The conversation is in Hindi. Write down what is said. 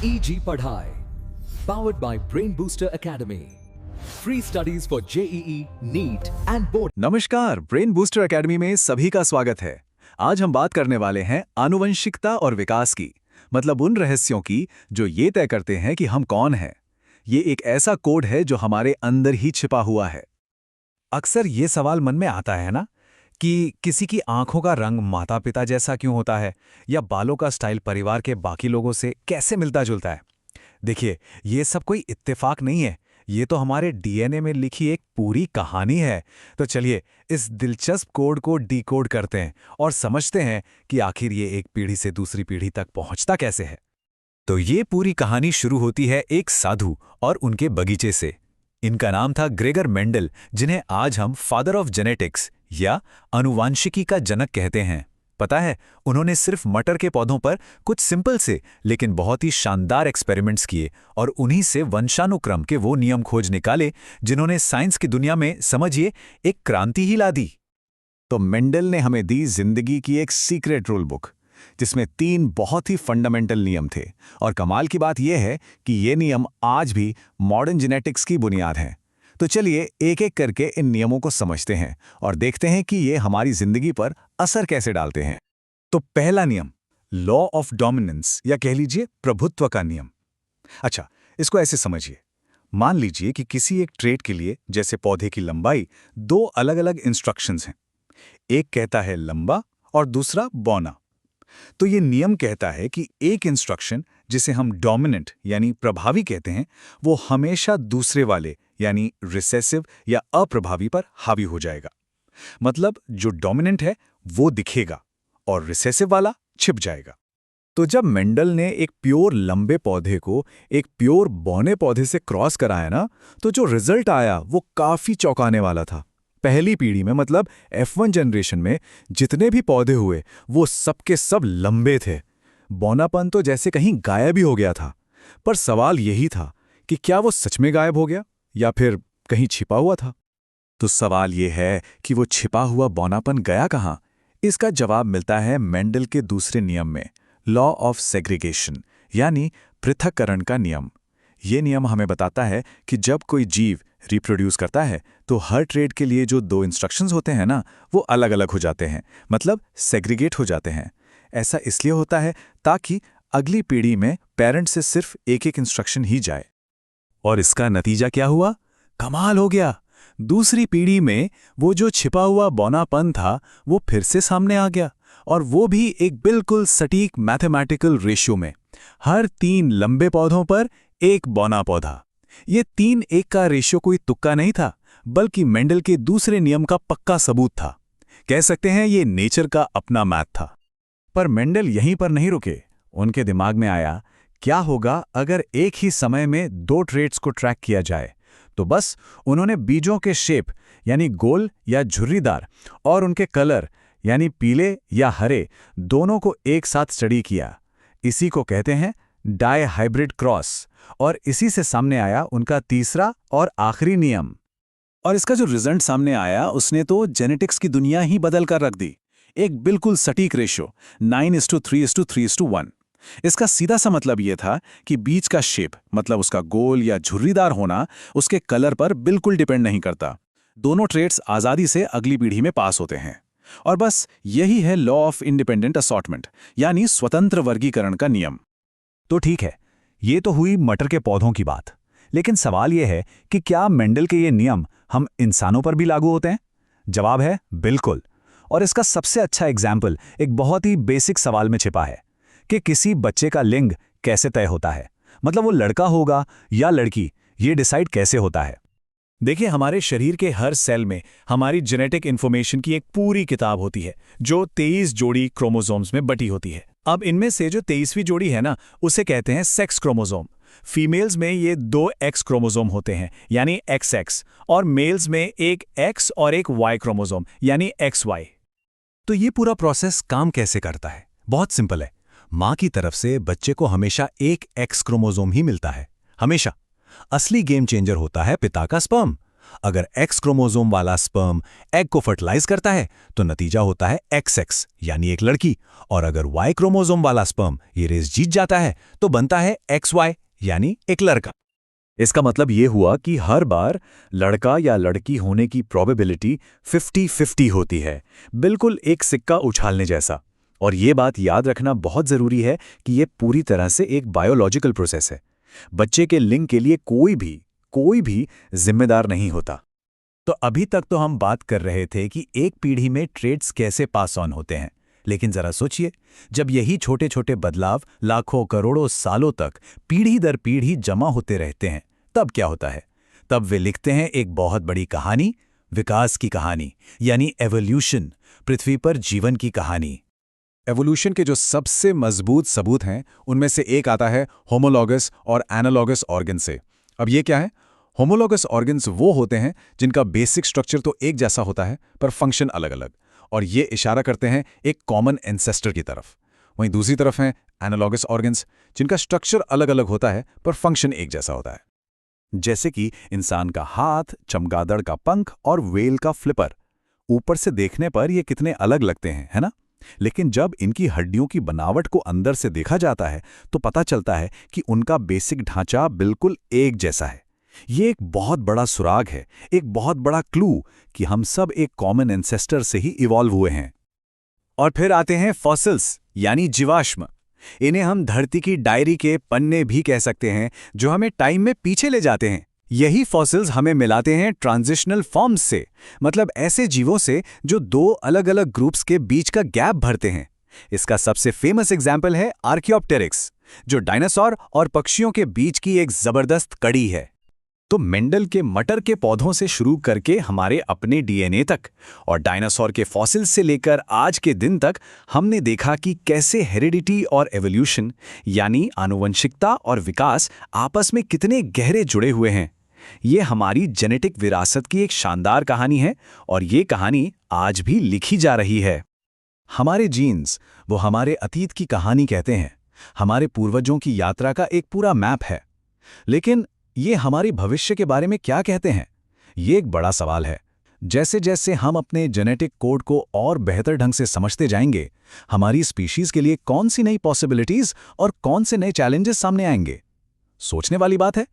EG Padhai, powered by Brain Booster Academy. Free studies for JEE, NEET and board. नमस्कार, ब्रेन बूस्टर एकेडमी में सभी का स्वागत है। आज हम बात करने वाले हैं आनुवंशिकता और विकास की, मतलब उन रहस्यों की जो ये तय करते हैं कि हम कौन हैं। ये एक ऐसा कोड है जो हमारे अंदर ही छिपा हुआ है। अक्सर ये सवाल मन में आता है ना कि किसी की आंखों का रंग माता पिता जैसा क्यों होता है, या बालों का स्टाइल परिवार के बाकी लोगों से कैसे मिलता जुलता है। देखिए, ये सब कोई इत्तेफाक नहीं है, ये तो हमारे डीएनए में लिखी एक पूरी कहानी है। तो चलिए इस दिलचस्प कोड को डिकोड करते हैं और समझते हैं कि आखिर ये एक पीढ़ी से दूसरी पीढ़ी तक पहुंचता कैसे है। तो ये पूरी कहानी शुरू होती है एक साधु और उनके बगीचे से। इनका नाम था ग्रेगर मेंडल, जिन्हें आज हम फादर ऑफ जेनेटिक्स या आनुवांशिकी का जनक कहते हैं। पता है, उन्होंने सिर्फ मटर के पौधों पर कुछ सिंपल से लेकिन बहुत ही शानदार एक्सपेरिमेंट्स किए और उन्हीं से वंशानुक्रम के वो नियम खोज निकाले जिन्होंने साइंस की दुनिया में, समझिए, एक क्रांति ही ला दी। तो मेंडल ने हमें दी जिंदगी की एक सीक्रेट रूल बुक, जिसमें 3 बहुत ही फंडामेंटल नियम थे। और कमाल की बात यह है कि ये नियम आज भी मॉडर्न जेनेटिक्स की बुनियाद हैं। तो चलिए एक एक करके इन नियमों को समझते हैं और देखते हैं कि ये हमारी जिंदगी पर असर कैसे डालते हैं। तो पहला नियम, लॉ ऑफ डोमिनेंस, या कह लीजिए प्रभुत्व का नियम। अच्छा, इसको ऐसे समझिए। मान लीजिए कि किसी एक ट्रेट के लिए, जैसे पौधे की लंबाई, 2 अलग-अलग इंस्ट्रक्शंस हैं। एक कहता है लंबा और दूसरा बौना। तो ये नियम कहता है कि एक इंस्ट्रक्शन, जिसे हम डोमिनेंट यानी प्रभावी कहते हैं, वो हमेशा दूसरे वाले यानी रिसेसिव या अप्रभावी पर हावी हो जाएगा। मतलब जो डोमिनेंट है वो दिखेगा और रिसेसिव वाला छिप जाएगा। तो जब मेंडल ने एक प्योर लंबे पौधे को एक प्योर बौने पौधे से क्रॉस कराया ना, तो जो रिजल्ट आया वो काफी चौंकाने वाला था। पहली पीढ़ी में, मतलब F1 जनरेशन में, जितने भी पौधे हुए वो सबके सब लंबे थे। बौनापन तो जैसे कहीं गायब ही हो गया था। पर सवाल यही था कि क्या वो सच में गायब हो गया या फिर कहीं छिपा हुआ था। तो सवाल ये है कि वो छिपा हुआ बौनापन गया कहाँ। इसका जवाब मिलता है मेंडल के दूसरे नियम में, लॉ ऑफ सेग्रीगेशन, यानी पृथक्करण का नियम। ये नियम हमें बताता है कि जब कोई जीव रिप्रोड्यूस करता है तो हर ट्रेट के लिए जो 2 इंस्ट्रक्शंस होते हैं ना, वो अलग अलग हो जाते हैं, मतलब सेग्रीगेट हो जाते हैं। ऐसा इसलिए होता है ताकि अगली पीढ़ी में पेरेंट से सिर्फ एक इंस्ट्रक्शन ही जाए। और इसका नतीजा क्या हुआ? कमाल हो गया। दूसरी पीढ़ी में वो जो छिपा हुआ बौनापन था वो फिर से सामने आ गया, और वो भी एक बिल्कुल सटीक मैथमेटिकल रेशियो में। हर 3 लंबे पौधों पर एक बौना पौधा। ये 3:1 का रेशियो कोई तुक्का नहीं था, बल्कि मेंडल के दूसरे नियम का पक्का सबूत था। कह सकते हैं ये नेचर का अपना मैथ था। पर मेंडल यहीं पर नहीं रुके। उनके दिमाग में आया, क्या होगा अगर एक ही समय में 2 ट्रेट्स को ट्रैक किया जाए। तो बस उन्होंने बीजों के शेप, यानी गोल या झुर्रीदार, और उनके कलर, यानी पीले या हरे, दोनों को एक साथ स्टडी किया। इसी को कहते हैं डाई हाइब्रिड क्रॉस। और इसी से सामने आया उनका तीसरा और आखिरी नियम। और इसका जो रिजल्ट सामने आया, उसने तो जेनेटिक्स की दुनिया ही बदल कर रख दी। एक बिल्कुल सटीक रेशियो, 9:3:3:1। इसका सीधा सा मतलब यह था कि बीज का शेप, मतलब उसका गोल या झुर्रीदार होना, उसके कलर पर बिल्कुल डिपेंड नहीं करता। दोनों ट्रेट्स आजादी से अगली पीढ़ी में पास होते हैं। और बस यही है लॉ ऑफ इंडिपेंडेंट असॉर्टमेंट, यानी स्वतंत्र वर्गीकरण का नियम। तो ठीक है, ये तो हुई मटर के पौधों की बात। लेकिन सवाल यह है कि क्या मेंडल के ये नियम हम इंसानों पर भी लागू होते हैं? जवाब है बिल्कुल। और इसका सबसे अच्छा एग्जाम्पल एक बहुत ही बेसिक सवाल में छिपा है कि किसी बच्चे का लिंग कैसे तय होता है। मतलब वो लड़का होगा या लड़की, ये डिसाइड कैसे होता है। देखिए, हमारे शरीर के हर सेल में हमारी जेनेटिक इंफॉर्मेशन की एक पूरी किताब होती है, जो 23 जोड़ी क्रोमोसोम्स में बटी होती है। अब इनमें से जो 23वीं जोड़ी है ना, उसे कहते हैं सेक्स क्रोमोसोम। फीमेल्स में ये 2 एक्स क्रोमोसोम होते हैं, यानी XX, और मेल्स में एक X और एक Y क्रोमोसोम, यानी XY। तो ये पूरा प्रोसेस काम कैसे करता है? बहुत सिंपल है। माँ की तरफ से बच्चे को हमेशा एक X क्रोमोसोम ही मिलता है, हमेशा। असली गेम चेंजर होता है पिता का स्पर्म। अगर एक्स क्रोमोसोम वाला स्पर्म एग को फर्टिलाइज करता है तो नतीजा होता है XX यानी एक लड़की, और अगर वाई क्रोमोसोम वाला स्पर्म ये रेस जीत जाता है तो बनता है XY यानी एक लड़का। इसका मतलब ये हुआ कि हर बार लड़का या लड़की होने की प्रोबेबिलिटी 50-50 होती है, बिल्कुल एक सिक्का उछालने जैसा। और ये बात याद रखना बहुत ज़रूरी है कि ये पूरी तरह से एक बायोलॉजिकल प्रोसेस है। बच्चे के लिंग के लिए कोई भी जिम्मेदार नहीं होता। तो अभी तक तो हम बात कर रहे थे कि एक पीढ़ी में ट्रेड्स कैसे पास ऑन होते हैं, लेकिन जरा सोचिए, जब यही छोटे छोटे बदलाव लाखों करोड़ों सालों तक पीढ़ी दर पीढ़ी जमा होते रहते हैं, तब क्या होता है? तब वे लिखते हैं एक बहुत बड़ी कहानी, विकास की कहानी, यानी एवोल्यूशन, पृथ्वी पर जीवन की कहानी। एवोल्यूशन के जो सबसे मजबूत सबूत हैं उनमें से एक आता है होमोलॉगस और एनालॉगस ऑर्गन से। अब ये क्या है? होमोलॉगस ऑर्गन्स वो होते हैं जिनका बेसिक स्ट्रक्चर तो एक जैसा होता है पर फंक्शन अलग अलग, और ये इशारा करते हैं एक कॉमन एंसेस्टर की तरफ। वहीं दूसरी तरफ हैं एनालॉगस ऑर्गन्स, जिनका स्ट्रक्चर अलग अलग होता है पर फंक्शन एक जैसा होता है, जैसे कि इंसान का हाथ, चमगादड़ का पंख और व्हेल का फ्लिपर। ऊपर से देखने पर ये कितने अलग लगते हैं, है ना? लेकिन जब इनकी हड्डियों की बनावट को अंदर से देखा जाता है तो पता चलता है कि उनका बेसिक ढांचा बिल्कुल एक जैसा है। ये एक बहुत बड़ा सुराग है, एक बहुत बड़ा क्लू कि हम सब एक कॉमन एंसेस्टर से ही इवॉल्व हुए हैं। और फिर आते हैं फॉसिल्स यानी जीवाश्म। इन्हें हम धरती की डायरी के पन्ने भी कह सकते हैं, जो हमें टाइम में पीछे ले जाते हैं। यही फॉसिल्स हमें मिलाते हैं ट्रांजिशनल फॉर्म्स से, मतलब ऐसे जीवों से जो दो अलग अलग ग्रुप्स के बीच का गैप भरते हैं। इसका सबसे फेमस एग्जाम्पल है आर्कियोप्टेरिक्स, जो डायनासोर और पक्षियों के बीच की एक जबरदस्त कड़ी है। तो मेंडल के मटर के पौधों से शुरू करके हमारे अपने डीएनए तक, और डायनासोर के फॉसिल्स से लेकर आज के दिन तक, हमने देखा कि कैसे हेरिडिटी और एवोल्यूशन यानी आनुवंशिकता और विकास आपस में कितने गहरे जुड़े हुए हैं। ये हमारी जेनेटिक विरासत की एक शानदार कहानी है, और ये कहानी आज भी लिखी जा रही है। हमारे जीन्स वो हमारे अतीत की कहानी कहते हैं, हमारे पूर्वजों की यात्रा का एक पूरा मैप है। लेकिन ये हमारी भविष्य के बारे में क्या कहते हैं? ये एक बड़ा सवाल है। जैसे जैसे हम अपने जेनेटिक कोड को और बेहतर ढंग से समझते जाएंगे, हमारी स्पीशीज के लिए कौन सी नई पॉसिबिलिटीज और कौन से नए चैलेंजेस सामने आएंगे? सोचने वाली बात है।